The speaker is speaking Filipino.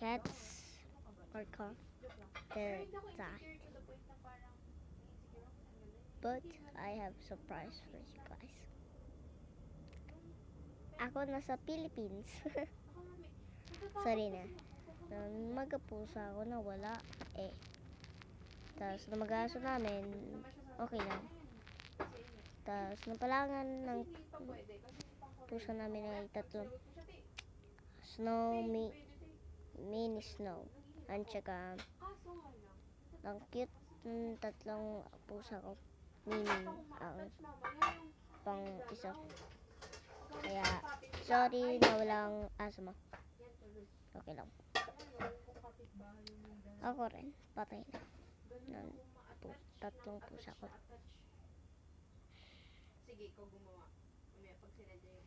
cats or cat, they're died. But I have surprise for you guys. Ako nasa Philippines. Sorry na. Magapusa ako na wala eh. Tapos namagaso namin, okay lang. Tapos napalangan ng pusa namin ay tatlong mini snow. At saka, ang cute tatlong pusa ko. Mini ang pang isa. Kaya, sorry na walang asma. Okay lang. Ako rin, patay na. Ng tatlong pusa ko. Sige, ikaw gumawa. Pag sinadya yung